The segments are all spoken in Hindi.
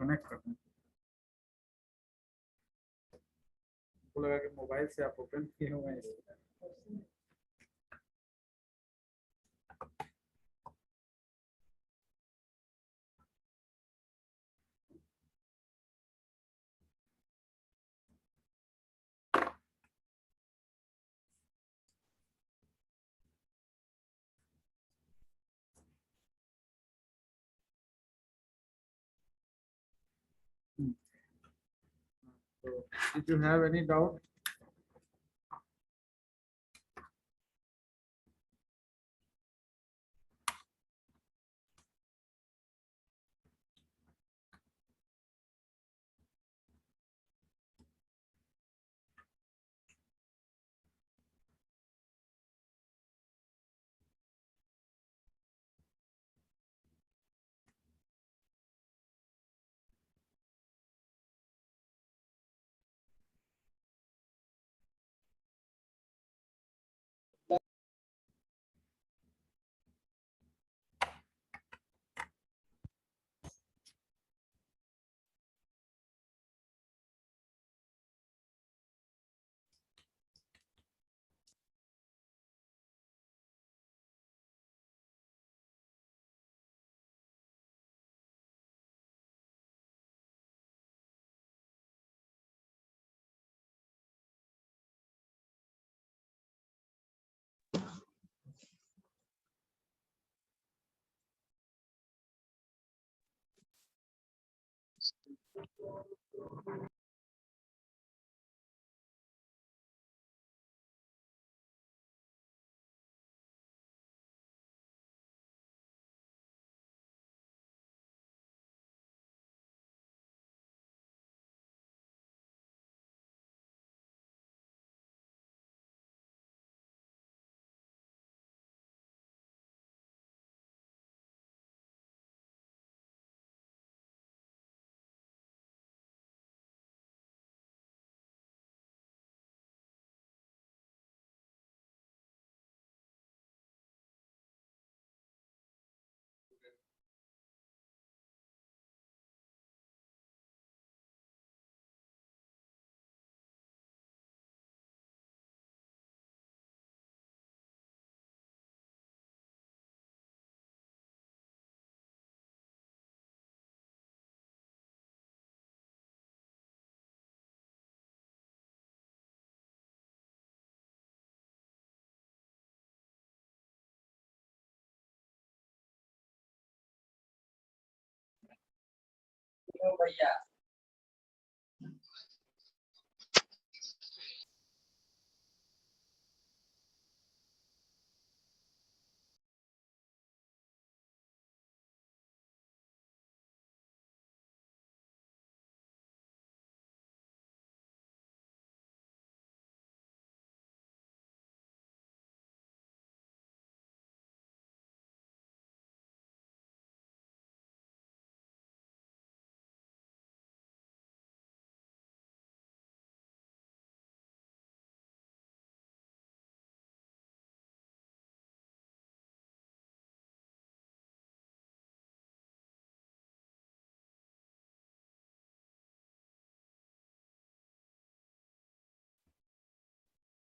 कनेक्ट करना है। हमको लगा कि मोबाइल से आप ओपन किए हुए हैं इसलिए। So if you have any doubt,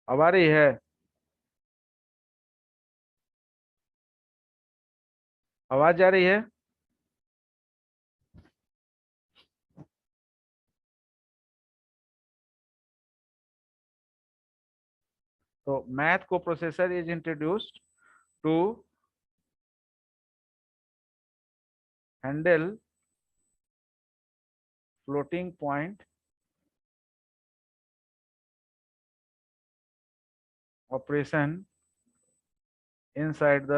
अब आ रही है? आवाज आ रही है? तो math coprocessor is introduced to handle floating point operation inside the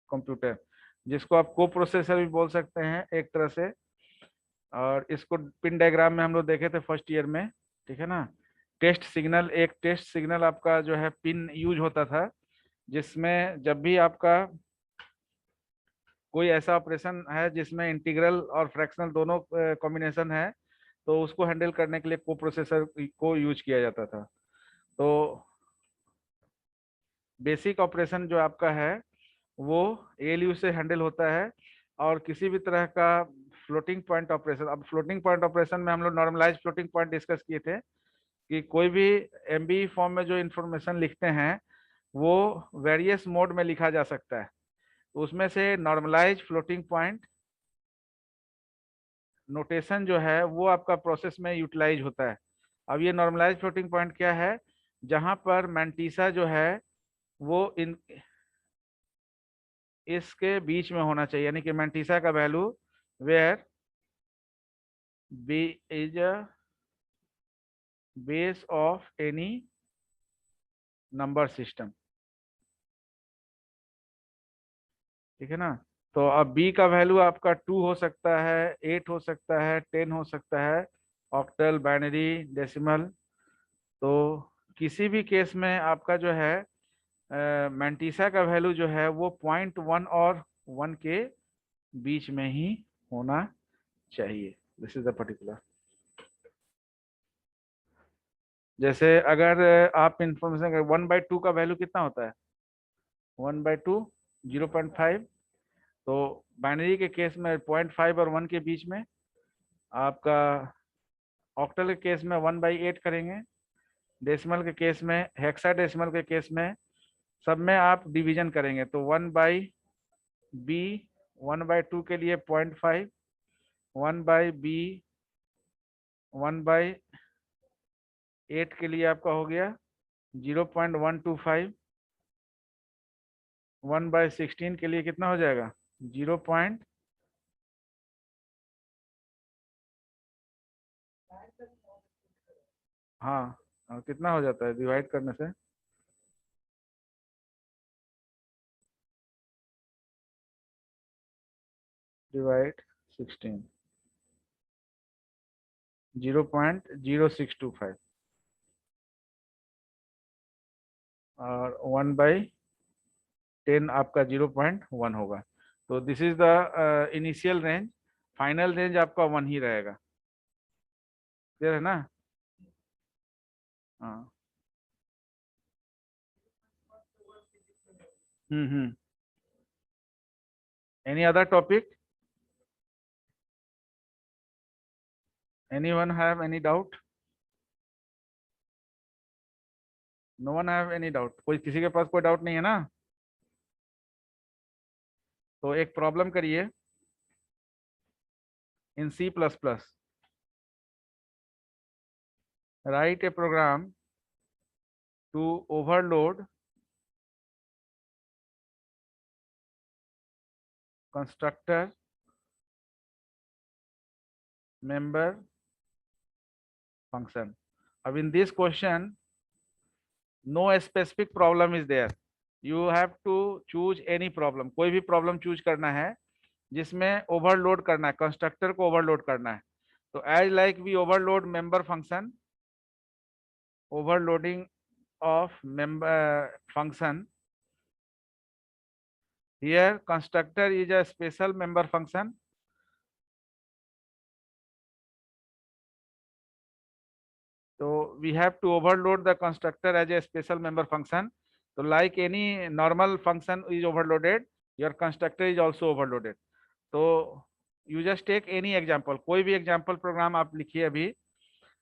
computer, जिसको आप को प्रोसेसर भी बोल सकते हैं एक तरह से। और इसको पिन डायग्राम में हम लोग देखे थे फर्स्ट ईयर में, ठीक है ना। टेस्ट सिग्नल, एक टेस्ट सिग्नल आपका जो है पिन यूज होता था, जिसमें जब भी आपका कोई ऐसा ऑपरेशन है जिसमें इंटीग्रल और फ्रैक्शनल दोनों कॉम्बिनेशन है, तो उसको हैंडल करने के लिए को प्रोसेसर को यूज किया जाता था। तो बेसिक ऑपरेशन जो आपका है वो एएलयू से हैंडल होता है। और किसी भी तरह का फ्लोटिंग पॉइंट ऑपरेशन। अब फ्लोटिंग पॉइंट ऑपरेशन में हम लोग नॉर्मलाइज फ्लोटिंग पॉइंट डिस्कस किए थे कि कोई भी एमबी फॉर्म में जो इंफॉर्मेशन लिखते हैं वो वेरियस मोड में लिखा जा सकता है। तो उसमें से नॉर्मलाइज फ्लोटिंग पॉइंट नोटेशन जो है वो आपका प्रोसेस में यूटिलाइज होता है। अब ये नॉर्मलाइज फ्लोटिंग पॉइंट क्या है? जहां पर मैंटीसा जो है वो इन इसके बीच में होना चाहिए, यानी कि मैंटीसा का value where be is a base of any number system. ठीक है ना? तो अब बी का वैल्यू आपका 2 हो सकता है, 8 हो सकता है, 10 हो सकता है, ऑक्टल, बाइनरी, डेसिमल। तो किसी भी केस में आपका जो है मैंटीसा का वैल्यू जो है वो 0.1 और 1 के बीच में ही होना चाहिए। This is the particular. जैसे अगर आप इंफॉर्मेशन 1/2 का वैल्यू कितना होता है? 1/2 0.5। तो बाइनरी के केस में 0.5 और 1 के बीच में। आपका ऑक्टल के केस में 1/8 करेंगे। डेसिमल के केस में, हेक्साडेसिमल के केस में, सब में आप डिवीजन करेंगे तो 1/b, 1/2 के लिए 0.5, 1/b, 1/8 के लिए आपका हो गया 0.125, 1/16 के लिए कितना हो जाएगा? 0. हाँ, कितना हो जाता है डिवाइड करने से? डिवाइड 16, 0.0625 और 1/10 आपका 0.1 होगा। तो this is the initial range. Final range आपका 1 ही रहेगा। क्लियर है ना? हाँ। Hmm. Any other topic? Anyone have any doubt? No one have any doubt? कोई किसी के पास कोई डाउट नहीं है ना? तो एक प्रॉब्लम करिए in C++। Write a program to overload constructor member function. अब in this question no specific problem is there. You have to choose any problem. कोई भी प्रॉब्लम चूज करना है जिसमें ओवरलोड करना है, कंस्ट्रक्टर को ओवरलोड करना है। तो as like we overload member function, overloading of member function. Here constructor is a special member function. So we have to overload the constructor as a special member function. So like any normal function is overloaded, your constructor is also overloaded. तो you just take any example, कोई भी example program आप लिखिए अभी,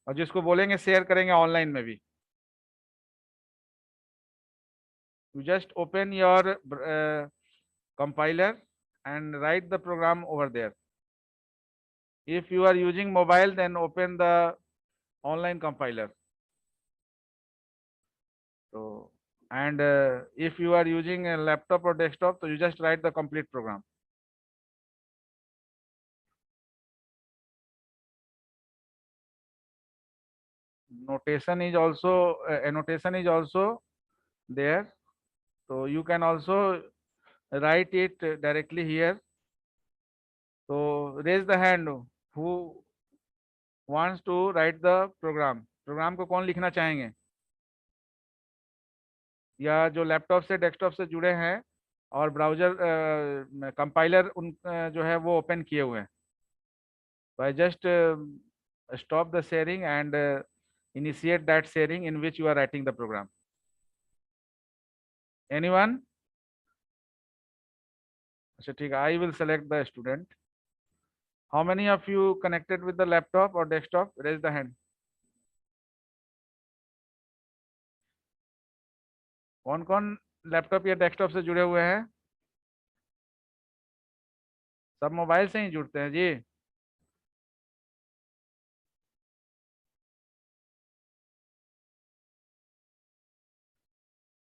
और जिसको बोलेंगे शेयर करेंगे ऑनलाइन में भी। You just open your compiler and write the program over there. If you are using mobile, then open the online compiler. So, and if you are using a laptop or desktop, so you just write the complete program. Notation is also annotation is also there, so you can also write it directly here. So raise the hand who wants to write the program. Program को कौन लिखना चाहेंगे? या जो लैपटॉप से डेस्कटॉप से जुड़े हैं और ब्राउजर कंपाइलर उन जो है वो ओपन किए हुए हैं। So I just stop the sharing and initiate that sharing in which you are writing the program. Anyone? अच्छा ठीक है, I will select the student. How many of you connected with the laptop और डेस्कटॉप? Raise the hand. कौन कौन लैपटॉप या डेस्कटॉप से जुड़े हुए हैं? सब मोबाइल से ही जुड़ते हैं जी।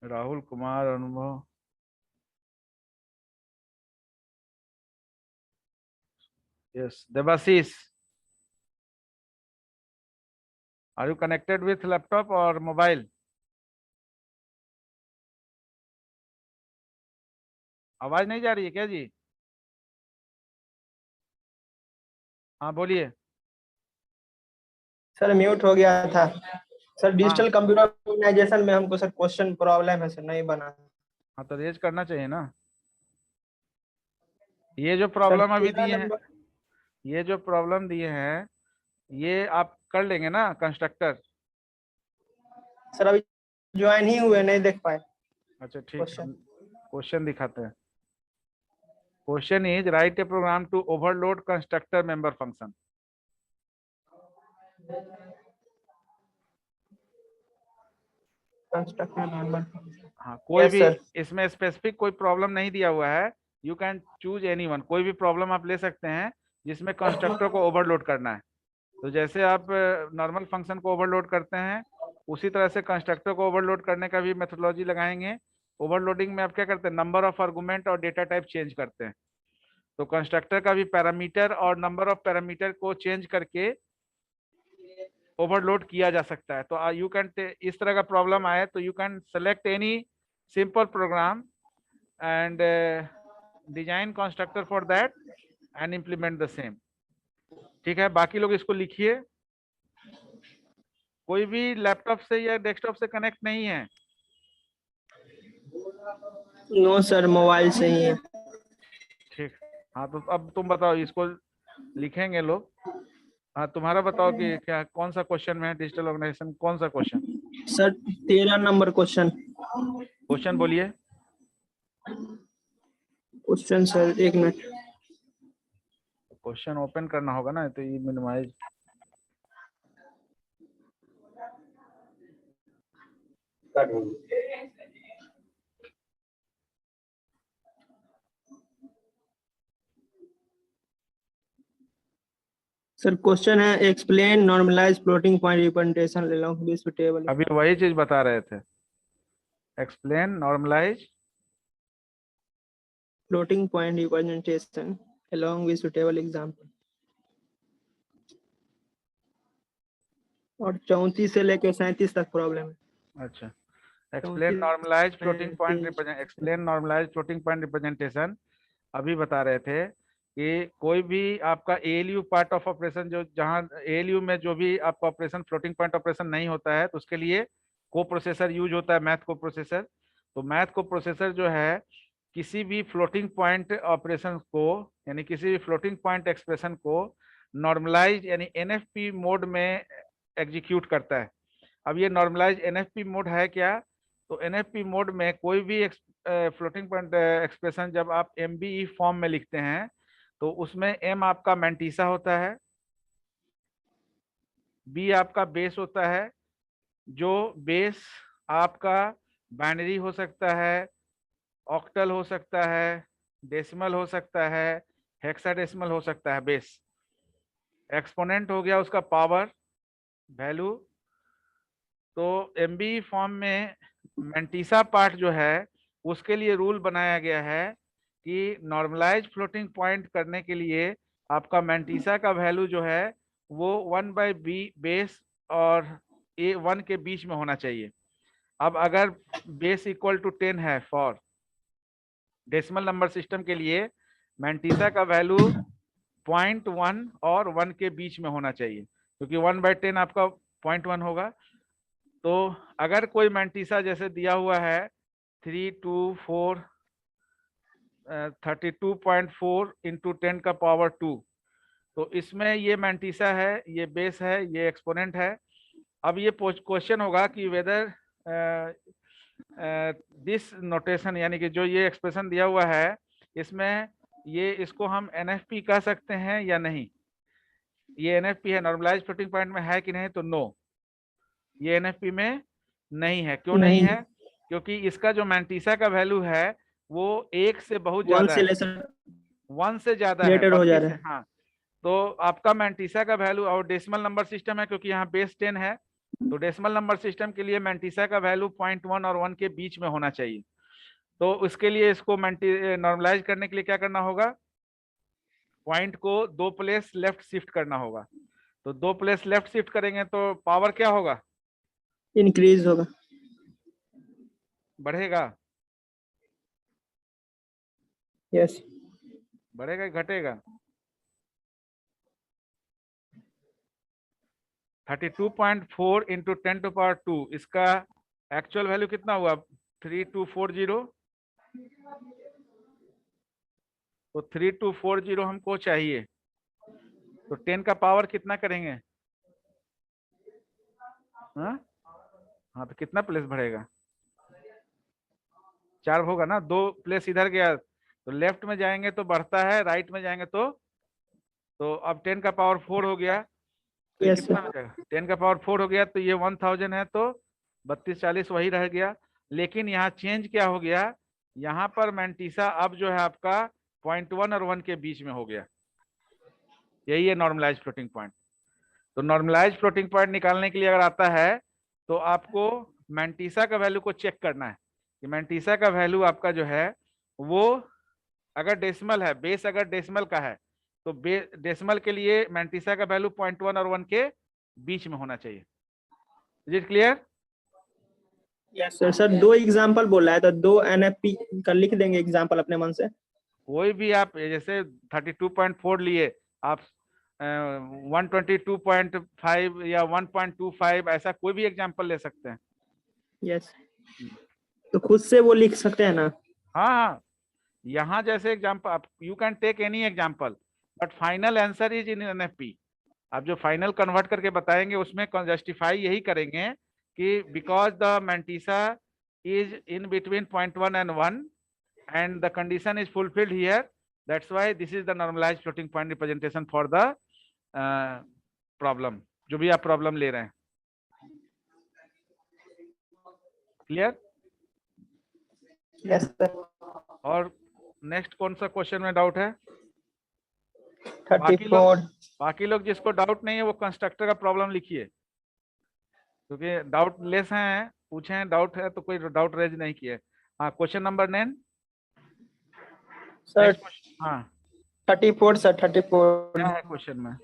Rahul Kumar, Anubhav, yes. Devashish, are you connected with laptop और मोबाइल? आवाज नहीं जा रही है क्या जी? हाँ बोलिए। सर म्यूट हो गया था। सर हाँ डिजिटल कंप्यूटर ऑर्गेनाइजेशन में हमको सर क्वेश्चन प्रॉब्लम है सर, नहीं बना। हाँ, तो रेज करना चाहिए ना। ये जो सर प्रॉब्लम अभी 13 दिए हैं, नंबर। ये जो प्रॉब्लम दिए हैं, ये आप कर लेंगे ना कंस्ट्रक्टर? सर अभी ज्वाइन ही हुए, नहीं देख पाए अच्छा ठीक है, क्वेश्चन। हम क्वेश्चन दिखाते हैं। Question is write a program to overload constructor member function. Constructor member. हाँ, कोई यस भी सर। इसमें स्पेसिफिक कोई प्रॉब्लम नहीं दिया हुआ है। यू कैन चूज एनीवन, कोई भी प्रॉब्लम आप ले सकते हैं जिसमें कंस्ट्रक्टर को ओवरलोड करना है। तो जैसे आप नॉर्मल फंक्शन को ओवरलोड करते हैं, उसी तरह से कंस्ट्रक्टर को ओवरलोड करने का भी मेथोडोलॉजी लगाएंगे। ओवरलोडिंग में आप क्या करते हैं, नंबर ऑफ आर्गुमेंट और डेटा टाइप चेंज करते हैं। तो कंस्ट्रक्टर का भी पैरामीटर और नंबर ऑफ पैरामीटर को चेंज करके ओवरलोड किया जा सकता है। तो यू कैन, इस तरह का प्रॉब्लम आए तो you can select any simple program and design constructor for that and implement the same. ठीक है, बाकी लोग इसको लिखिए। कोई भी लैपटॉप से या डेस्कटॉप से कनेक्ट नहीं है? नो सर, मोबाइल से ही है। ठीक, हाँ तो अब तुम बताओ, इसको लिखेंगे लोग। हाँ, तुम्हारा बताओ कि क्या, कौन सा क्वेश्चन में है डिजिटल ऑर्गेनाइजेशन, कौन सा question? Sir 13 number question. Question बोलिए। क्वेश्चन सर, एक मिनट। क्वेश्चन ओपन करना होगा ना, तो ये मिनिमाइज। सर क्वेश्चन है, explain normalise floating point representation along this table. अभी वही चीज बता रहे थे, explain normalise floating point representation along with suitable example. और 34 से लेके 37 तक प्रॉब्लम है। अच्छा, explain normalise floating point 34। Explain normalise floating point representation. अभी बता रहे थे कि कोई भी आपका एएलयू पार्ट ऑफ ऑपरेशन, जो जहां एएलयू में जो भी आपका ऑपरेशन फ्लोटिंग पॉइंट ऑपरेशन नहीं होता है, तो उसके लिए को प्रोसेसर यूज होता है, मैथ को प्रोसेसर। तो मैथ को प्रोसेसर जो है, किसी भी फ्लोटिंग पॉइंट ऑपरेशन को, यानी किसी भी फ्लोटिंग पॉइंट एक्सप्रेशन को नॉर्मलाइज यानी एनएफपी मोड में एग्जीक्यूट करता है। अब ये नॉर्मलाइज एनएफपी मोड है क्या? तो एनएफपी मोड में कोई भी फ्लोटिंग पॉइंट एक्सप्रेशन जब आप एमबीई फॉर्म में लिखते हैं, तो उसमें एम आपका मैंटीसा होता है, बी आपका बेस होता है। जो बेस आपका बाइनरी हो सकता है, ऑक्टल हो सकता है, डेसिमल हो सकता है, हेक्साडेसिमल हो सकता है बेस। एक्सपोनेंट हो गया उसका पावर वैल्यू। तो एमबी फॉर्म में मैंटीसा पार्ट जो है, उसके लिए रूल बनाया गया है कि नॉर्मलाइज फ्लोटिंग पॉइंट करने के लिए आपका मैंटीसा का वैल्यू जो है वो 1/b बेस और a1 के बीच में होना चाहिए। अब अगर बेस इक्वल टू 10 है फॉर डेसिमल नंबर सिस्टम के लिए, मैंटीसा का वैल्यू 0.1 और 1 के बीच में होना चाहिए, क्योंकि 1/10 आपका 0.1 होगा। तो अगर कोई मैंटीसा जैसे दिया हुआ है 324 32.4 इंटू 10 का पावर 2, तो इसमें ये मैंटीसा है, ये बेस है, ये एक्सपोनेंट है। अब ये क्वेश्चन होगा कि वेदर दिस नोटेशन, यानी कि जो ये एक्सप्रेशन दिया हुआ है, इसमें ये इसको हम एनएफपी कह सकते हैं या नहीं? ये एनएफपी है, नॉर्मलाइज फ्लोटिंग पॉइंट में है कि नहीं? तो नो, ये एनएफपी में नहीं है। क्यों नहीं नहीं, है? क्योंकि इसका जो मैंटीसा का वैल्यू है वो 1 से बहुत 1 ज्यादा से है, लेसर 1 से ज्यादा है, ग्रेटर हो जा 32 रहा है। है। हाँ, तो आपका मैंटीसा का वैल्यू, और डेसिमल नंबर सिस्टम है क्योंकि यहाँ बेस 10 है, तो डेसिमल नंबर सिस्टम के लिए मैंटीसा का वैल्यू 0.1 और 1 के बीच में होना चाहिए। तो उसके लिए इसको नॉर्मलाइज करने के लिए क्या करना होगा? पॉइंट को 2 प्लेस लेफ्ट शिफ्ट करना होगा। तो 2 प्लेस लेफ्ट शिफ्ट करेंगे तो पावर क्या होगा? इंक्रीज होगा। बढ़ेगा? यस। बढ़ेगा कि घटेगा? 32.4 इंटू 10⁻², इसका एक्चुअल वैल्यू कितना हुआ? 3240। तो 3240 हमको चाहिए, तो 10 का पावर कितना करेंगे? हाँ हाँ, तो कितना प्लेस बढ़ेगा? 4 होगा ना, 2 प्लेस इधर गया तो लेफ्ट में जाएंगे तो बढ़ता है, राइट में जाएंगे तो अब 10 का पावर 4 हो गया, तो ये यस कितना सर। हो जाएगा? 10 का पावर 4 हो गया तो ये 1000 है, तो 3240 वही रह गया। लेकिन यहाँ चेंज क्या हो गया? यहाँ पर मैंटीसा अब जो है आपका 0.1 और 1 के बीच में हो गया। यही है नॉर्मलाइज फ्लोटिंग पॉइंट। तो नॉर्मलाइज फ्लोटिंग पॉइंट निकालने के लिए अगर आता है तो आपको मैंटीसा का वैल्यू को चेक करना है कि मैंटीसा का वैल्यू आपका जो है वो अगर डेसिमल है, बेस अगर डेसिमल का है तो डेसिमल के लिए मैंटीसा का वैल्यू 0.1 और 1 के बीच में होना चाहिए। Is it clear? Yes sir. Sir 2 example बोला है तो 2 एनएफपी का लिख देंगे एग्जांपल अपने मन से। कोई भी आप, जैसे 32.4 लिए आप 122.5 या 1.25 ऐसा कोई भी एग्जांपल ले सकते हैं। यस, तो खुद से वो लिख सकते हैं ना? हाँ हाँ, यहाँ जैसे एग्जांपल आप, you can take any example, but final answer is in NFP. आप जो फाइनल कन्वर्ट करके बताएंगे उसमें जस्टिफाई यही करेंगे कि because the mantissa is in between 0.1 and 1 and the condition is fulfilled here, that's why this is the normalized floating point representation for the problem, जो भी आप प्रॉब्लम ले रहे हैं। क्लियर? Yes sir. और नेक्स्ट कौन सा क्वेश्चन में डाउट है? 34। बाकी लोग जिसको डाउट नहीं है वो कंस्ट्रक्टर का प्रॉब्लम लिखिए, क्योंकि डाउट लेस हैं, पूछे हैं, डाउट है तो कोई डाउट रेज नहीं किए। हाँ, क्वेश्चन नंबर 9 सर। हाँ 34 सर, क्या 34। है क्वेश्चन में?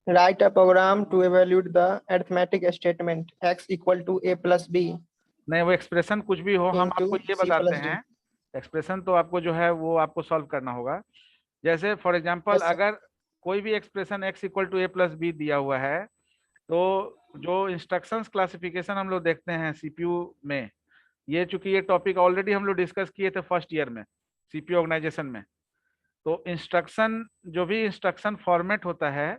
Write a program to evaluate the arithmetic statement x equal to a plus B नहीं, वो एक्सप्रेशन कुछ भी हो, हम into आपको ये c बताते plus d। हैं। एक्सप्रेशन तो आपको जो है वो आपको सॉल्व करना होगा। जैसे फॉर एग्जांपल Yes, sir। अगर कोई भी expression x equal to a plus B दिया हुआ है, तो जो इंस्ट्रक्शंस क्लासिफिकेशन हम लोग देखते हैं सीपीयू में, ये चूंकि ये टॉपिक ऑलरेडी हम लोग डिस्कस किए थे फर्स्ट ईयर में सीपीयू ऑर्गेनाइजेशन में, तो इंस्ट्रक्शन, जो भी इंस्ट्रक्शन फॉर्मेट होता है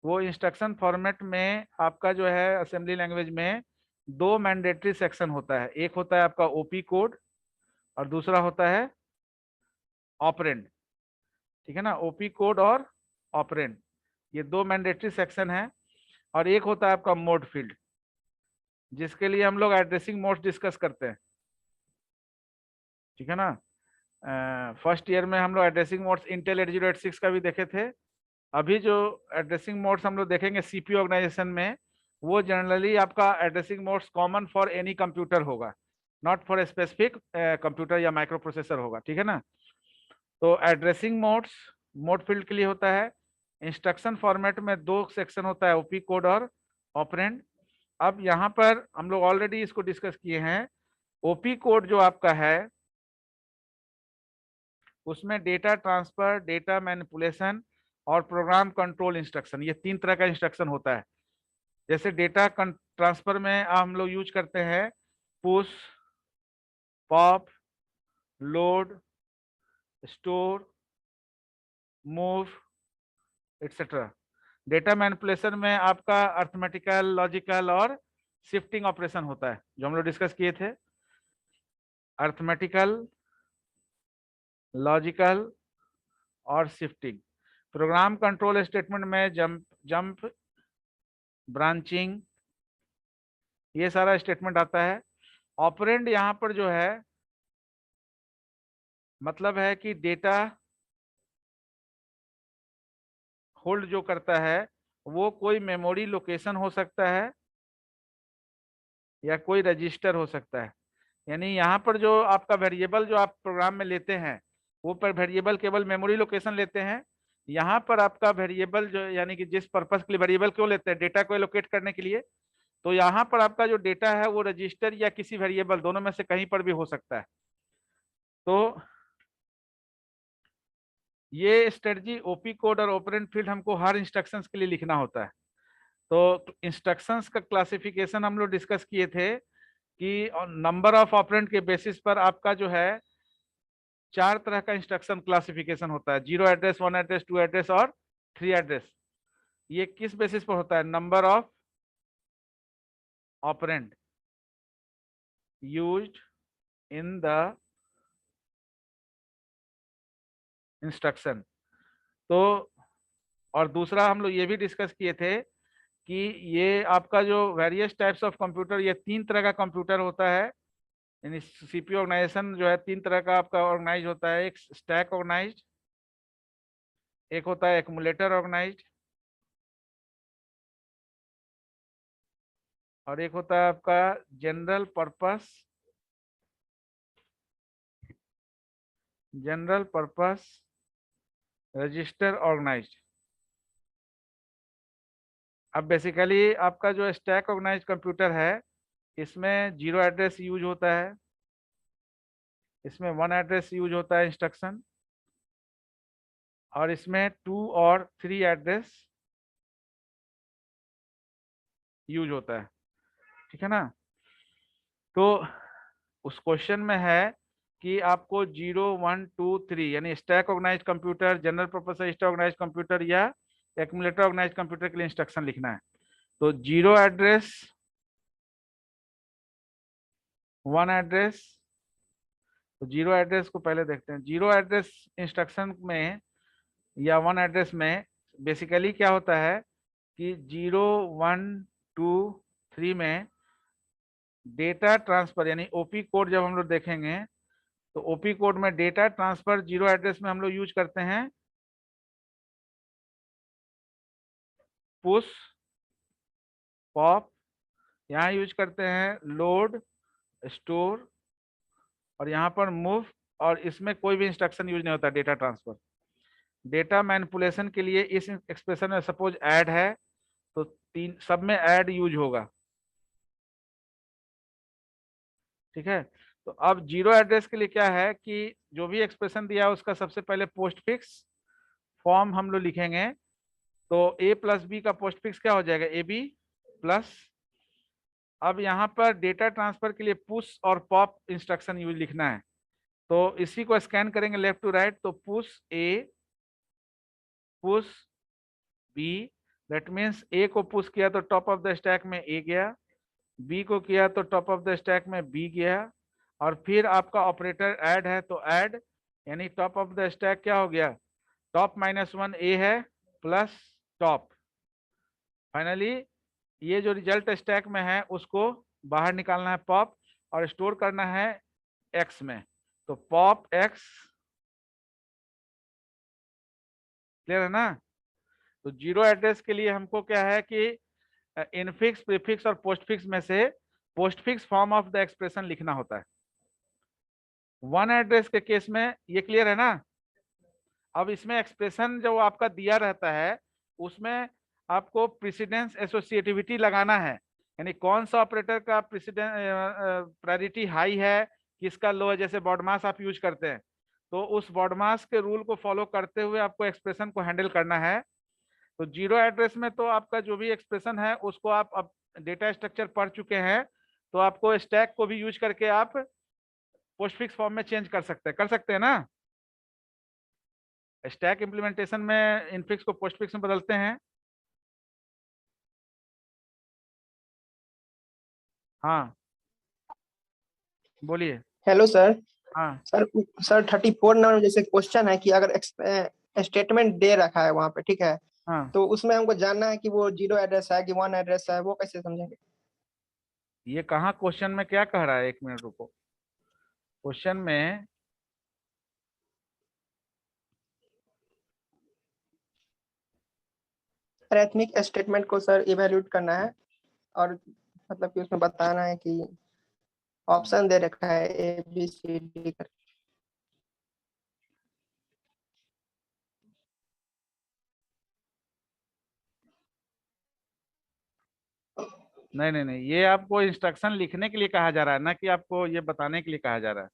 वो इंस्ट्रक्शन फॉर्मेट में आपका जो है असेंबली लैंग्वेज में 2 मैंडेटरी सेक्शन होता है। एक होता है आपका ओपी कोड और दूसरा होता है ऑपरेंड। ठीक है ना, ओपी कोड और ऑपरेंड, ये 2 मैंडेटरी सेक्शन है। और एक होता है आपका मोड फील्ड, जिसके लिए हम लोग एड्रेसिंग मोड्स डिस्कस करते हैं। ठीक है ना, फर्स्ट ईयर में हम लोग एड्रेसिंग मोड्स इंटेल 8086 का भी देखे थे। अभी जो एड्रेसिंग मोड्स हम लोग देखेंगे सीपीयू ऑर्गेनाइजेशन में, वो जनरली आपका addressing modes common for any computer होगा, नॉट फॉर स्पेसिफिक कंप्यूटर या माइक्रो प्रोसेसर होगा। ठीक है ना, तो एड्रेसिंग मोड्स मोड फील्ड के लिए होता है। इंस्ट्रक्शन फॉर्मेट में 2 सेक्शन होता है, ओपी कोड और ऑपरेंड। अब यहाँ पर हम लोग ऑलरेडी इसको डिस्कस किए हैं। ओपी कोड जो आपका है उसमें डेटा ट्रांसफर, डेटा मैनिपुलेशन और प्रोग्राम कंट्रोल इंस्ट्रक्शन, ये 3 तरह का इंस्ट्रक्शन होता है। जैसे डेटा ट्रांसफर में हम लोग यूज करते हैं push, pop, load, store, move, etcetera. Data manipulation में आपका अर्थमेटिकल, लॉजिकल और शिफ्टिंग ऑपरेशन होता है, जो हम लोग डिस्कस किए थे। अर्थमेटिकल, लॉजिकल और शिफ्टिंग। प्रोग्राम कंट्रोल स्टेटमेंट में जंप, ब्रांचिंग, ये सारा स्टेटमेंट आता है। ऑपरेंड यहाँ पर जो है मतलब है कि डेटा होल्ड जो करता है वो कोई मेमोरी लोकेशन हो सकता है या कोई रजिस्टर हो सकता है। यानी यहाँ पर जो आपका वेरिएबल जो आप प्रोग्राम में लेते हैं वो पर वेरिएबल केवल मेमोरी लोकेशन लेते हैं। यहाँ पर आपका वेरिएबल जो यानी कि जिस पर्पस के लिए वेरिएबल क्यों लेते हैं, डेटा को एलोकेट करने के लिए, तो यहाँ पर आपका जो डेटा है वो रजिस्टर या किसी वेरिएबल दोनों में से कहीं पर भी हो सकता है। तो ये स्ट्रेटजी ओपी कोड और ऑपरेंड फील्ड हमको हर इंस्ट्रक्शंस के लिए लिखना होता है। तो इंस्ट्रक्शंस का क्लासिफिकेशन हम लोग डिस्कस किए थे कि नंबर ऑफ ऑपरेंड के बेसिस पर आपका जो है 4 तरह का इंस्ट्रक्शन क्लासिफिकेशन होता है, 0 एड्रेस, 1 एड्रेस, 2 एड्रेस और 3 एड्रेस। ये किस बेसिस पर होता है? Number of operand used in the instruction. तो और दूसरा हम लोग ये भी डिस्कस किए थे कि ये आपका जो वेरियस टाइप्स ऑफ कंप्यूटर, ये 3 तरह का कंप्यूटर होता है। यानी सीपीयू ऑर्गेनाइजेशन जो है 3 तरह का आपका ऑर्गेनाइज होता है। एक स्टैक ऑर्गेनाइज्ड, एक होता है एक्यूमुलेटर ऑर्गेनाइज्ड, और एक होता है आपका जनरल पर्पस रजिस्टर ऑर्गेनाइज्ड। अब बेसिकली आपका जो स्टैक ऑर्गेनाइज्ड कंप्यूटर है इसमें 0 एड्रेस यूज होता है, इसमें 1 एड्रेस यूज होता है इंस्ट्रक्शन, और इसमें 2 और 3 एड्रेस यूज होता है। ठीक है ना? तो उस क्वेश्चन में है कि आपको 0, 1, 2, 3 यानी stack organised computer, general purpose register organised computer या एक्यूमुलेटर ऑर्गेनाइज्ड कंप्यूटर के लिए इंस्ट्रक्शन लिखना है। तो 0 एड्रेस, 1 एड्रेस, तो 0 एड्रेस को पहले देखते हैं। 0 एड्रेस इंस्ट्रक्शन में या 1 एड्रेस में बेसिकली क्या होता है कि 0, 1, 2, 3 में डेटा ट्रांसफर यानी ओपी कोड जब हम लोग देखेंगे तो ओपी कोड में डेटा ट्रांसफर 0 एड्रेस में हम लोग यूज करते हैं पुश, पॉप, यहाँ यूज करते हैं लोड, स्टोर, और यहाँ पर मूव, और इसमें कोई भी इंस्ट्रक्शन यूज नहीं होता डेटा ट्रांसफर। डेटा मैनिपुलेशन के लिए इस एक्सप्रेशन में सपोज ऐड है तो 3 सब में ऐड यूज होगा। ठीक है? तो अब 0 एड्रेस के लिए क्या है कि जो भी एक्सप्रेशन दिया है उसका सबसे पहले पोस्ट फिक्स फॉर्म हम लोग लिखेंगे। तो a प्लस बी का पोस्ट फिक्स क्या हो जाएगा? A B plus. अब यहाँ पर डेटा ट्रांसफर के लिए पुश और पॉप इंस्ट्रक्शन यूज लिखना है। तो इसी को स्कैन करेंगे लेफ्ट टू राइट, तो push A, push B, that means A को पुश किया तो टॉप ऑफ द स्टैक में ए गया, बी को किया तो टॉप ऑफ द स्टैक में बी गया, और फिर आपका ऑपरेटर ऐड है तो ऐड, यानी टॉप ऑफ द स्टैक क्या हो गया? टॉप -1 ए है प्लस टॉप। फाइनली ये जो रिजल्ट स्टैक में है उसको बाहर निकालना है पॉप, और स्टोर करना है एक्स में। तो पॉप एक्स, क्लियर है ना? तो 0 एड्रेस के लिए हमको क्या है कि इनफिक्स, प्रीफिक्स और पोस्टफिक्स में से postfix form of the expression लिखना होता है। 1 एड्रेस के केस में ये क्लियर है ना? अब इसमें एक्सप्रेशन जो आपका दिया रहता है उसमें आपको प्रेसिडेंस एसोसिएटिविटी लगाना है, यानी कौन सा ऑपरेटर का प्रेसिडेंस प्रायोरिटी हाई है, किसका लो है। जैसे बॉडमास आप यूज करते हैं तो उस बॉडमास के रूल को फॉलो करते हुए आपको एक्सप्रेशन को हैंडल करना है। तो 0 एड्रेस में तो आपका जो भी एक्सप्रेशन है उसको आप अब डेटा स्ट्रक्चर पढ़ चुके हैं, तो आपको स्टैक को भी यूज करके आप पोस्टफिक्स फॉर्म में चेंज कर सकते हैं ना? स्टैक इंप्लीमेंटेशन में इनफिक्स को पोस्टफिक्स में बदलते हैं। हाँ बोलिए। हेलो सर, हाँ सर 34 नंबर में जैसे क्वेश्चन है कि अगर स्टेटमेंट दे रखा है वहां पे, ठीक है, हाँ, तो उसमें हमको जानना है कि वो 0 एड्रेस है कि 1 एड्रेस है, वो कैसे समझेंगे? ये कहाँ क्वेश्चन में क्या कह रहा है, एक मिनट रुको। क्वेश्चन में अरिथमेटिक स्टेटमेंट को सर इवेल्यूट करना है, और मतलब कि उसमें बताना है कि ऑप्शन दे रखा है ए बी सी डी कर। नहीं नहीं नहीं, ये आपको इंस्ट्रक्शन लिखने के लिए कहा जा रहा है ना, कि आपको ये बताने के लिए कहा जा रहा है।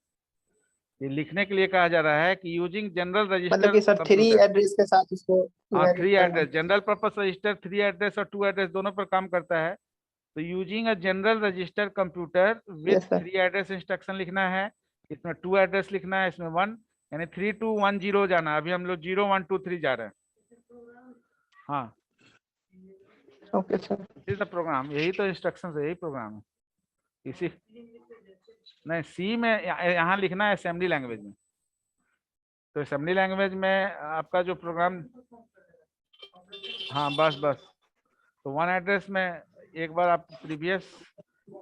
ये लिखने के लिए कहा जा रहा है कि यूजिंग जनरल मतलब रजिस्टर कि सर 3 कंप्यूटर। एड्रेस के साथ इसको हाँ, इवेल्यूट 3 करना है। Address, general purpose register 3 address और 2 एड्रेस दोनों पर काम करता है। तो using a general register computer with yes sir. 3 address instruction लिखना है। इसमें 2 एड्रेस लिखना है, इसमें 1, यानी 3210 जाना है। अभी हम लोग 0123 जा रहे हैं। हाँ, ओके सर। इसी द प्रोग्राम, यही तो इंस्ट्रक्शन है, यही प्रोग्राम है। इसी नहीं, सी में यहाँ लिखना है असेंबली लैंग्वेज में। तो असेंबली लैंग्वेज में आपका जो प्रोग्राम, हाँ बस बस। तो 1 एड्रेस में एक बार आप प्रीवियस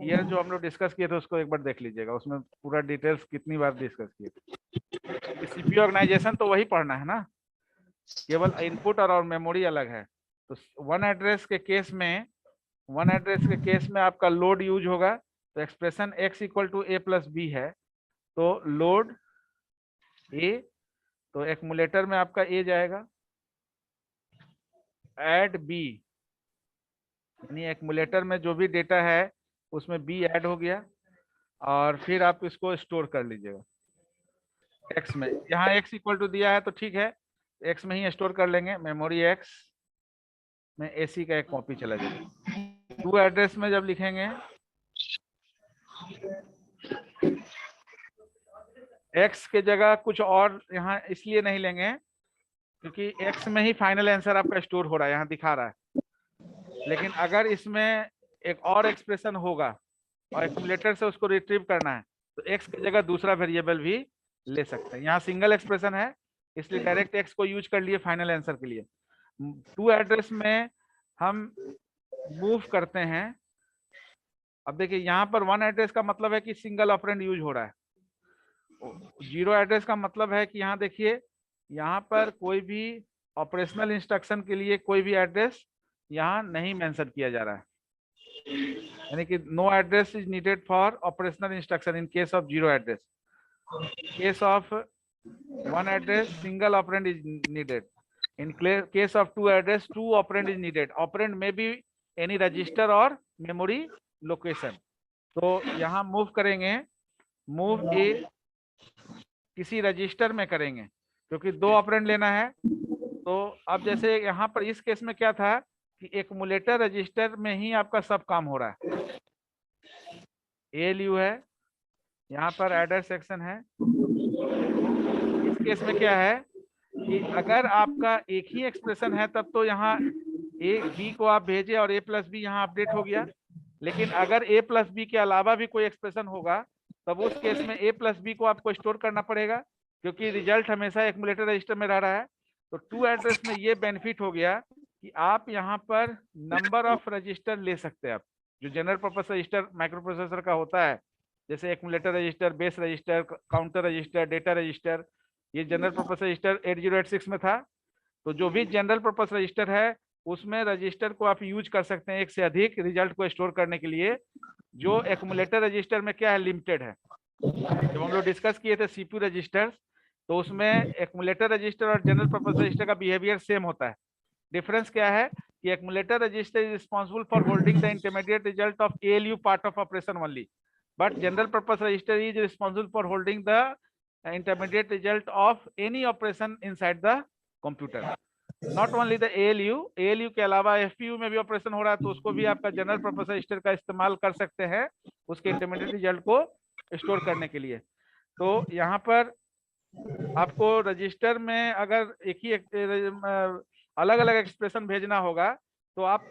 ईयर जो हम लोग डिस्कस किए थे उसको एक बार देख लीजिएगा, उसमें पूरा डिटेल्स कितनी बार डिस्कस किए थे। सीपीयू ऑर्गेनाइजेशन तो वही पढ़ना है ना, केवल इनपुट और मेमोरी अलग है। तो 1 एड्रेस के केस में, 1 एड्रेस के केस में आपका लोड यूज होगा। तो expression x equal to a plus B है, तो लोड a, तो एक्मुलेटर में आपका a जाएगा, ऐड b, यानी एक्मुलेटर में जो भी डेटा है उसमें b ऐड हो गया, और फिर आप इसको स्टोर कर लीजिएगा x में। यहाँ x इक्वल टू दिया है तो ठीक है, x में ही स्टोर कर लेंगे। मेमोरी x में ac का एक कॉपी चला जाएगा। 2 एड्रेस में जब लिखेंगे, x के जगह कुछ और यहाँ इसलिए नहीं लेंगे क्योंकि x में ही फाइनल आंसर आपका स्टोर हो रहा है, यहाँ दिखा रहा है। लेकिन अगर इसमें एक और एक्सप्रेशन होगा और एक्यूमुलेटर से उसको रिट्रीव करना है, तो x की जगह दूसरा वेरिएबल भी ले सकते हैं। यहाँ सिंगल एक्सप्रेशन है, इसलिए डायरेक्ट x को यूज कर लिए फाइनल आंसर के लिए। 2 एड्रेस में हम मूव करते हैं। अब देखिए यहाँ पर 1 एड्रेस का मतलब है कि सिंगल ऑपरेंड यूज हो रहा है। 0 एड्रेस का मतलब है कि यहाँ देखिए, यहाँ पर कोई भी ऑपरेशनल इंस्ट्रक्शन के लिए कोई भी एड्रेस यहाँ नहीं मेंशन किया जा रहा है, यानी कि no address is needed for operational instruction in case of 0 address. Case of 1 address single operand is needed. In case of 2 address 2 operand is needed. Operand में भी एनी रजिस्टर और मेमोरी लोकेशन। तो यहाँ मूव करेंगे, मूव ए किसी रजिस्टर में करेंगे क्योंकि 2 ऑपरेंड लेना है। तो अब जैसे यहाँ पर इस केस में क्या था कि एक्मुलेटर रजिस्टर में ही आपका सब काम हो रहा है। ALU है, यहाँ पर एडर सेक्शन है। इस केस में क्या है कि अगर आपका एक ही एक्सप्रेशन है तब तो यहाँ ए बी को आप भेजे और a प्लस बी यहाँ अपडेट हो गया। लेकिन अगर a प्लस बी के अलावा भी कोई एक्सप्रेशन होगा तब उस केस में a प्लस बी को आपको स्टोर करना पड़ेगा, क्योंकि रिजल्ट हमेशा एक्मुलेटर रजिस्टर में रह रहा है। तो 2 एड्रेस में ये बेनिफिट हो गया कि आप यहाँ पर नंबर ऑफ रजिस्टर ले सकते हैं। आप जो general purpose register microprocessor का होता है, जैसे accumulator register, base register, counter register, data register, ये जनरल पर्पस रजिस्टर 8086 में था। तो जो भी जनरल पर्पस रजिस्टर है उसमें रजिस्टर को आप यूज कर सकते हैं एक से अधिक रिजल्ट को स्टोर करने के लिए। जो एक्मुलेटर रजिस्टर में क्या है, लिमिटेड है। जब हम लोग डिस्कस किए थे सीपीयू रजिस्टर्स, तो उसमें एक्मुलेटर रजिस्टर और जनरल पर्पस रजिस्टर का बिहेवियर सेम होता है। डिफरेंस क्या है कि accumulator register is responsible for holding the intermediate result of ALU part of operation only, but general purpose register is responsible for holding the intermediate result of any operation inside the computer, not only the ALU के अलावा FPU में भी ऑपरेशन हो रहा है तो उसको भी आपका जनरल पर्पस रजिस्टर का इस्तेमाल कर सकते हैं उसके इंटरमीडिएट रिजल्ट को स्टोर करने के लिए। तो यहाँ पर आपको रजिस्टर में अगर एक ही अलग अलग एक्सप्रेशन भेजना होगा तो आप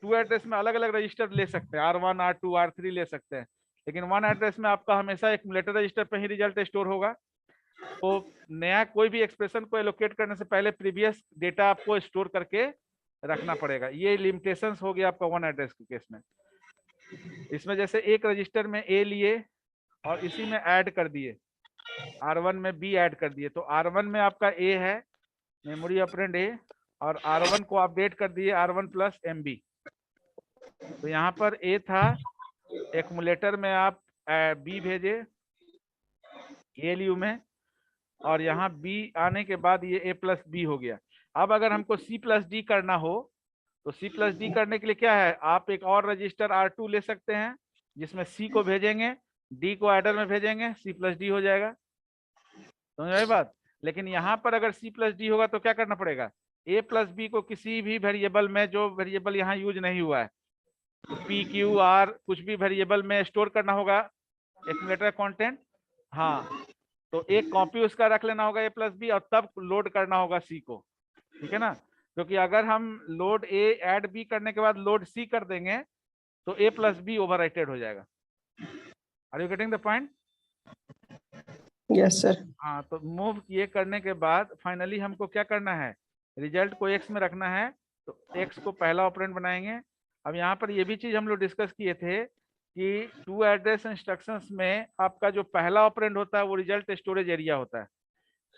2 एड्रेस में अलग अलग रजिस्टर ले सकते हैं, R1 R2 R3 ले सकते हैं। लेकिन वन एड्रेस में आपका हमेशा एक्यूमुलेटर रजिस्टर पे ही रिजल्ट स्टोर होगा। तो नया कोई भी एक्सप्रेशन को एलोकेट करने से पहले प्रीवियस डेटा आपको स्टोर करके रखना पड़ेगा। ये लिमिटेशंस हो गया आपका वन एड्रेस के केस में। इसमें जैसे एक रजिस्टर में ए लिए और इसी में ऐड कर दिए, R1 में B ऐड कर दिए, तो R1 में आपका A है, मेमोरी ऑपरेंड A, और R1 को अपडेट कर दिए R1 प्लस MB। तो यहाँ पर A था, एक्यूमुलेटर में आप B भेजे ALU में, और यहाँ B आने के बाद ये A प्लस B हो गया। अब अगर हमको C प्लस D करना हो तो C प्लस D करने के लिए क्या है, आप एक और रजिस्टर R2 ले सकते हैं जिसमें C को भेजेंगे, D को एडर में भेजेंगे, C प्लस D हो जाएगा। समझ आई बात। लेकिन यहाँ पर अगर C प्लस D होगा तो क्या करना पड़ेगा, A प्लस B को किसी भी वेरिएबल में, जो वेरिएबल यहाँ यूज नहीं हुआ है, तो P Q R कुछ भी वेरिएबल में स्टोर करना होगा एक्यूमुलेटर कंटेंट। हाँ, तो एक कॉपी उसका रख लेना होगा A प्लस B, और तब लोड करना होगा C को, ठीक है ना। क्योंकि अगर हम लोड A ऐड B करने के बाद लोड C कर देंगे तो A प्लस B ओवरराइटेड हो जाएगा। Are you getting the point? Yes sir. हाँ, तो मूव ये करने के बाद फाइनली हमको क्या करना है, रिजल्ट को X में रखना है, तो X को पहला ऑपरेंड बनाएंगे। अब यहाँ पर ये भी चीज हम लोग डिस्कस किए थे कि टू एड्रेस इंस्ट्रक्शंस में आपका जो पहला ऑपरेंड होता है वो रिजल्ट स्टोरेज एरिया होता है।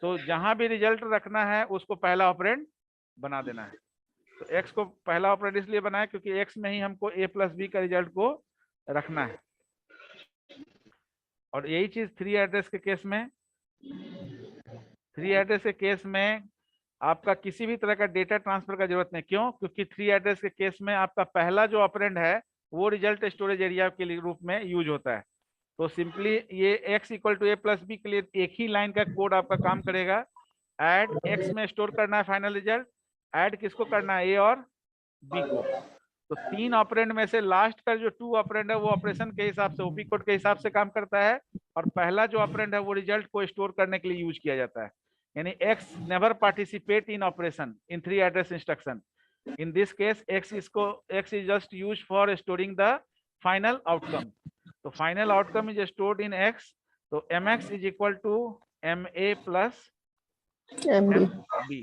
तो जहां भी रिजल्ट रखना है उसको पहला ऑपरेंड बना देना है। तो X को पहला ऑपरेंड इसलिए बनाया क्योंकि X में ही हमको A प्लस B का रिजल्ट को रखना है। और यही चीज 3 एड्रेस के केस में, 3 एड्रेस के केस में आपका किसी भी तरह का डेटा ट्रांसफर का जरूरत नहीं। क्यों? क्योंकि 3 एड्रेस के केस में आपका पहला जो ऑपरेंड है वो रिजल्ट स्टोरेज एरिया के रूप में यूज होता है। तो सिंपली ये X equal to A plus B के लिए एक ही लाइन का कोड आपका काम करेगा। ऐड X में स्टोर करना है फाइनल रिजल्ट, ऐड किसको करना है, A और B को। तो 3 ऑपरेंड में से लास्ट का जो 2 ऑपरेंड है वो ऑपरेशन के हिसाब से, ओपी कोड के हिसाब से काम करता है, और पहला जो ऑपरेंड है वो रिजल्ट को स्टोर करने के लिए यूज किया जाता है। यानी X never participate in operation in 3 address instruction. In this case, X is just used for storing the final outcome. So final outcome is stored in X. So MX is equal to MA plus MB.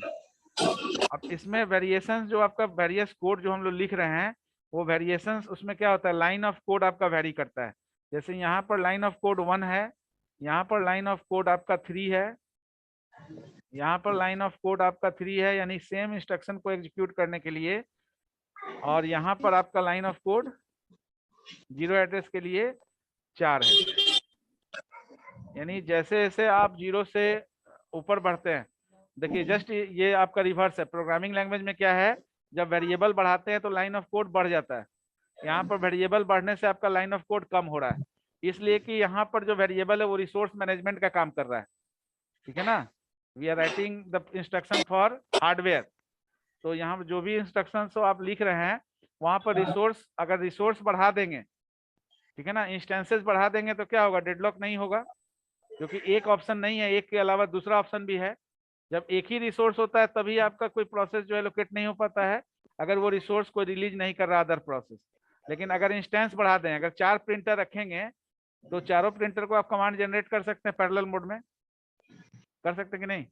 अब इसमें वेरिएशंस जो आपका वेरियस कोड जो हम लोग लिख रहे हैं वो वेरिएशंस, उसमें क्या होता है, लाइन ऑफ कोड आपका वेरी करता है। जैसे यहाँ पर लाइन ऑफ कोड 1 है, यहाँ पर लाइन ऑफ कोड आपका 3 है, यहाँ पर लाइन ऑफ कोड आपका 3 है, यानी सेम इंस्ट्रक्शन को एग्जीक्यूट करने के लिए। और यहाँ पर आपका लाइन ऑफ कोड 0 एड्रेस के लिए 4 है। यानी जैसे जैसे आप 0 से ऊपर बढ़ते हैं, देखिए जस्ट ये आपका रिवर्स है। प्रोग्रामिंग लैंग्वेज में क्या है, जब वेरिएबल बढ़ाते हैं तो लाइन ऑफ कोड बढ़ जाता है। यहाँ पर वेरिएबल बढ़ने से आपका लाइन ऑफ कोड कम हो रहा है, इसलिए कि यहाँ पर जो वेरिएबल है वो रिसोर्स मैनेजमेंट का काम कर रहा है, ठीक है ना। We are writing the instruction for hardware. तो यहाँ जो भी इंस्ट्रक्शन आप लिख रहे हैं वहां पर रिसोर्स, अगर रिसोर्स बढ़ा देंगे, ठीक है ना, इंस्टेंसेस बढ़ा देंगे तो क्या होगा, डेडलॉक नहीं होगा, क्योंकि एक ऑप्शन नहीं है, एक के अलावा दूसरा ऑप्शन भी है। जब एक ही रिसोर्स होता है तभी आपका कोई प्रोसेस जो है लोकेट नहीं हो पाता है, अगर वो रिसोर्स को रिलीज नहीं कर रहा अदर प्रोसेस। लेकिन अगर इंस्टेंस बढ़ा दें, अगर 4 प्रिंटर रखेंगे तो चारों प्रिंटर को आप कमांड जनरेट कर सकते हैं पैरेलल मोड में, कर सकते हैं कि नहीं।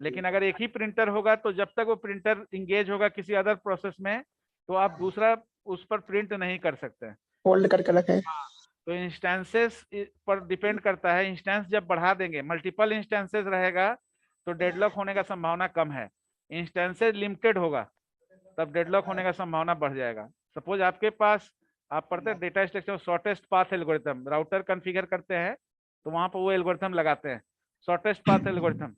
लेकिन अगर एक ही प्रिंटर होगा तो जब तक वो प्रिंटर इंगेज होगा किसी अदर प्रोसेस में तो आप दूसरा उस पर प्रिंट नहीं कर सकते, होल्ड करके रखें। तो इंस्टेंसेस पर डिपेंड करता है। इंस्टेंस जब बढ़ा देंगे, मल्टीपल इंस्टेंसेस रहेगा तो डेडलॉक होने का संभावना कम है। इंस्टेंसेस लिमिटेड होगा तब डेडलॉक होने का संभावना बढ़ जाएगा। सपोज आपके पास, आप पढ़ते हैं data structure shortest path algorithm, router configure करते हैं तो वहां पर वो एल्गोरिथम लगाते हैं शॉर्टेस्ट पाथ एल्गोरिथम।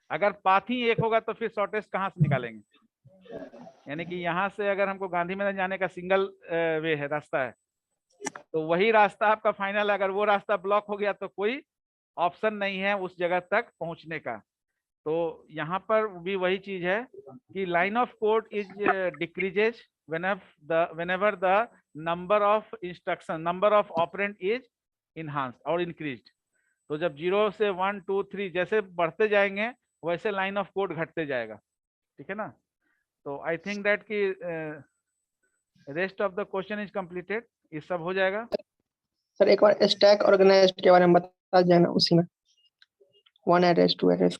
अगर पाथ ही एक होगा तो फिर शॉर्टेस्ट कहाँ से निकालेंगे, यानी कि यहाँ से अगर हमको गांधी मैदान जाने का सिंगल वे है, रास्ता है, तो वही रास्ता आपका फाइनल, अगर वो रास्ता ब्लॉक हो गया तो कोई ऑप्शन नहीं है उस जगह तक पहुंचने का। तो यहाँ पर भी वही चीज है कि line of code is decreases whenever the number of instruction, number of operand is enhanced और increased। तो जब 0 से 1 2 3 जैसे बढ़ते जाएंगे वैसे लाइन ऑफ कोड घटते जाएगा, ठीक है ना। तो आई थिंक दैट कि rest of the question is completed. ये सब हो जाएगा। सर एक बार स्टैक ऑर्गेनाइज के बारे में बता देना उसी में, 1 address 2 address.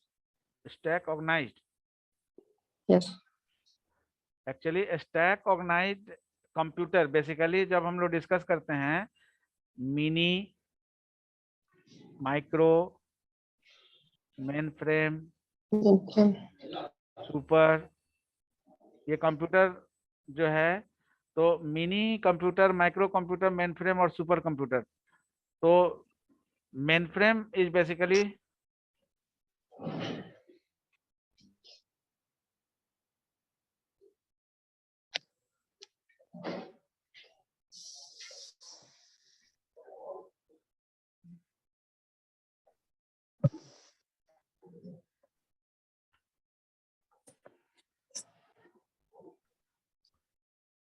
Stack organised, yes. Actually stack organised computer basically जब हम लोग डिस्कस करते हैं mini, micro, mainframe, super, ये कंप्यूटर जो है, तो mini computer, micro computer, mainframe और सुपर कंप्यूटर। तो मेन फ्रेम इज बेसिकली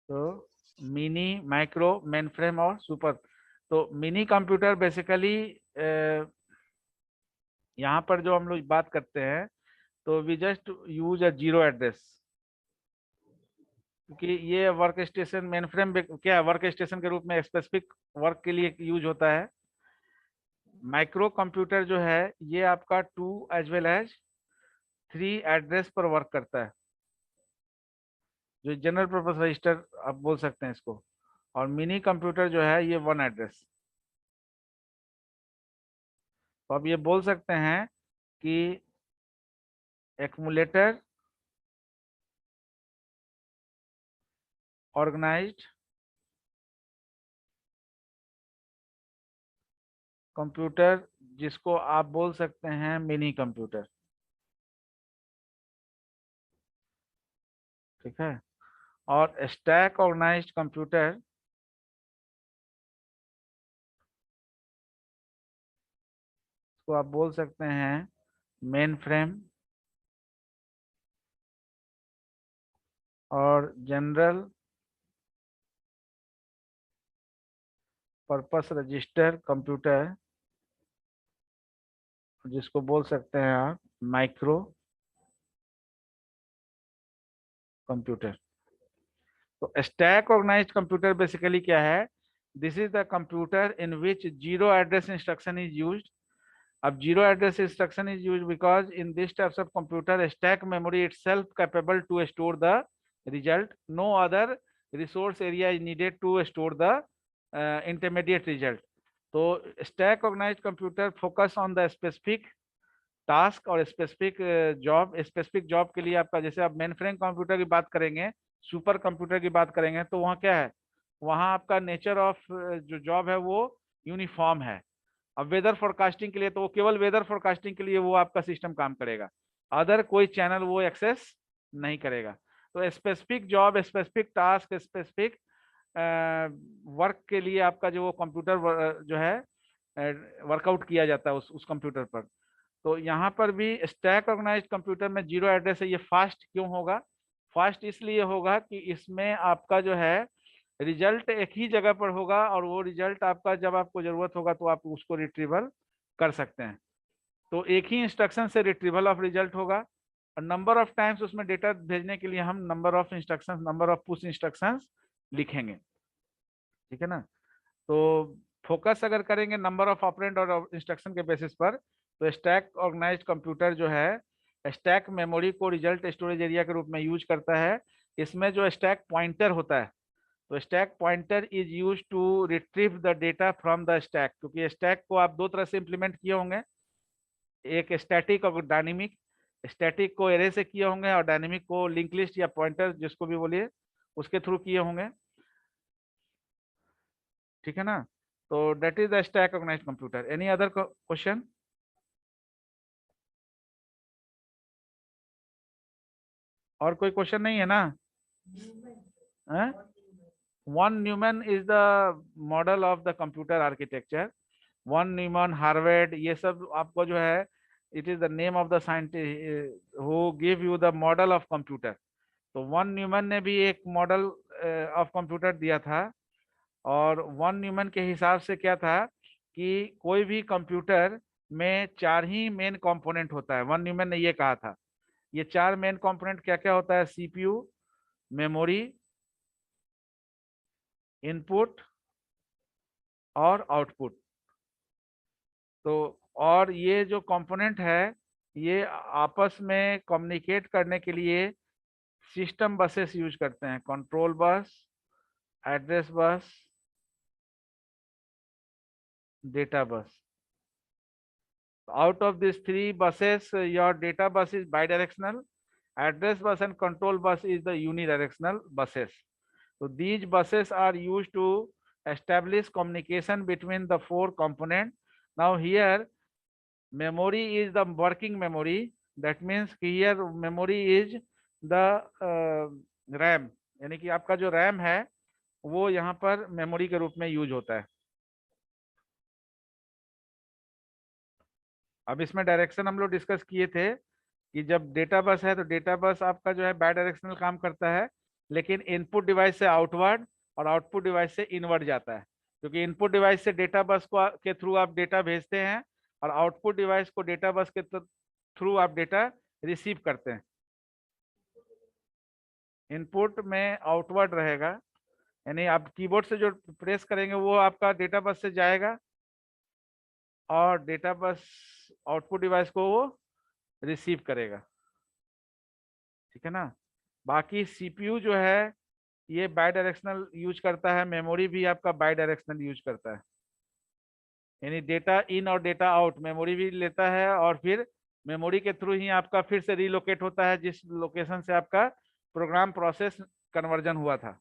तो मिनी, माइक्रो, मेन फ्रेम और सुपर। तो मिनी कंप्यूटर बेसिकली यहाँ पर जो हम लोग बात करते हैं तो we just use a zero address, क्योंकि ये वर्क स्टेशन मेन फ्रेम क्या है, वर्क स्टेशन के रूप में स्पेसिफिक वर्क के लिए यूज होता है। माइक्रो कंप्यूटर जो है ये आपका 2 एज वेल एज 3 एड्रेस पर वर्क करता है, जो जनरल पर्पस रजिस्टर आप बोल सकते हैं इसको। और मिनी कंप्यूटर जो है ये 1 एड्रेस। तो आप ये बोल सकते हैं कि एक्यूमुलेटर ऑर्गेनाइज्ड कंप्यूटर, जिसको आप बोल सकते हैं मिनी कंप्यूटर, ठीक है। और स्टैक ऑर्गेनाइज्ड कंप्यूटर को आप बोल सकते हैं मेन फ्रेम और जनरल पर्पस रजिस्टर कंप्यूटर, जिसको बोल सकते हैं आप माइक्रो कंप्यूटर। तो स्टैक ऑर्गेनाइज्ड कंप्यूटर बेसिकली क्या है, this is the computer in which zero address instruction is used. अब zero address instruction is used because in this types of computer stack memory itself capable to store the result, no other resource area is needed to store the intermediate result। तो stack organised computer focus on the specific task और स्पेसिफिक जॉब। स्पेसिफिक जॉब के लिए आपका, जैसे आप मेन फ्रेम कंप्यूटर की बात करेंगे, सुपर कंप्यूटर की बात करेंगे, तो वहाँ क्या है, वहाँ आपका नेचर ऑफ जो जॉब है वो यूनिफॉर्म है। अब वेदर फोरकास्टिंग के लिए तो वो केवल वेदर फोरकास्टिंग के लिए वो आपका सिस्टम काम करेगा, अदर कोई चैनल वो एक्सेस नहीं करेगा। तो specific job, specific task, specific work के लिए आपका जो कंप्यूटर जो है वर्कआउट किया जाता है उस कंप्यूटर पर। तो यहाँ पर भी स्टैक ऑर्गेनाइज्ड कंप्यूटर में जीरो एड्रेस है। ये फास्ट क्यों होगा, फास्ट इसलिए होगा कि इसमें आपका जो है रिजल्ट एक ही जगह पर होगा, और वो रिजल्ट आपका जब आपको जरूरत होगा तो आप उसको रिट्रीवल कर सकते हैं। तो एक ही इंस्ट्रक्शन से रिट्रीवल ऑफ रिजल्ट होगा, और नंबर ऑफ टाइम्स उसमें डेटा भेजने के लिए हम number of instructions, number of push instructions लिखेंगे, ठीक है ना। तो फोकस अगर करेंगे नंबर ऑफ ऑपरेंड और इंस्ट्रक्शन के बेसिस पर, तो स्टैक ऑर्गेनाइज्ड कंप्यूटर जो है स्टैक मेमोरी को रिजल्ट स्टोरेज एरिया के रूप में यूज करता है। इसमें जो स्टैक पॉइंटर होता है, तो stack pointer is use to retrieve the data from the stack, क्योंकि स्टैक को आप 2 तरह से इंप्लीमेंट किए होंगे, एक स्टैटिक और डायनेमिक। स्टैटिक को एरे से किए होंगे और डायनेमिक को लिंक लिस्ट या पॉइंटर जिसको भी बोलिए उसके थ्रू किए होंगे, ठीक है ना। तो that is the stack organised computer. Any other question? और कोई क्वेश्चन नहीं है ना? Von Neumann is the model of the computer architecture. Von Neumann, Harvard, ये सब आपको जो है, it is the name of the scientist who give you the model of computer. तो वन न्यूमैन ने भी एक मॉडल ऑफ कंप्यूटर दिया था, और वन न्यूमैन के हिसाब से क्या था कि कोई भी कंप्यूटर में 4 ही मेन कंपोनेंट होता है। वन न्यूमैन ने ये कहा था। ये 4 मेन कंपोनेंट क्या क्या होता है? सीपीयू, मेमोरी, इनपुट और आउटपुट। तो और ये जो कंपोनेंट है ये आपस में कम्युनिकेट करने के लिए सिस्टम बसेस यूज करते हैं, control bus, address bus, data bus. Out of these three buses, your data bus is bidirectional, address bus and control bus is the unidirectional buses. So these buses are used to establish communication between the four components. Now here memory is the working memory. That means here memory is the RAM, यानी कि आपका जो RAM है वो यहाँ पर मेमोरी के रूप में यूज होता है। अब इसमें डायरेक्शन हम लोग डिस्कस किए थे कि जब डेटा बस है तो डेटा बस आपका जो है बाय डायरेक्शनल काम करता है, लेकिन इनपुट डिवाइस से आउटवर्ड और आउटपुट डिवाइस से इनवर्ड जाता है, क्योंकि इनपुट डिवाइस से डेटा बस को के थ्रू आप डेटा भेजते हैं और आउटपुट डिवाइस को डेटा बस के थ्रू आप डेटा रिसीव करते हैं। इनपुट में आउटवर्ड रहेगा, यानी आप कीबोर्ड से जो प्रेस करेंगे वो आपका डेटा बस से जाएगा और डेटा बस आउटपुट डिवाइस को वो रिसीव करेगा, ठीक है ना। बाकी सीपीयू जो है ये बाय डायरेक्शनल यूज करता है, मेमोरी भी आपका बाय डायरेक्शनल यूज करता है, यानी डेटा इन और डेटा आउट मेमोरी भी लेता है और फिर मेमोरी के थ्रू ही आपका फिर से रीलोकेट होता है जिस लोकेशन से आपका प्रोग्राम प्रोसेस कन्वर्जन हुआ था।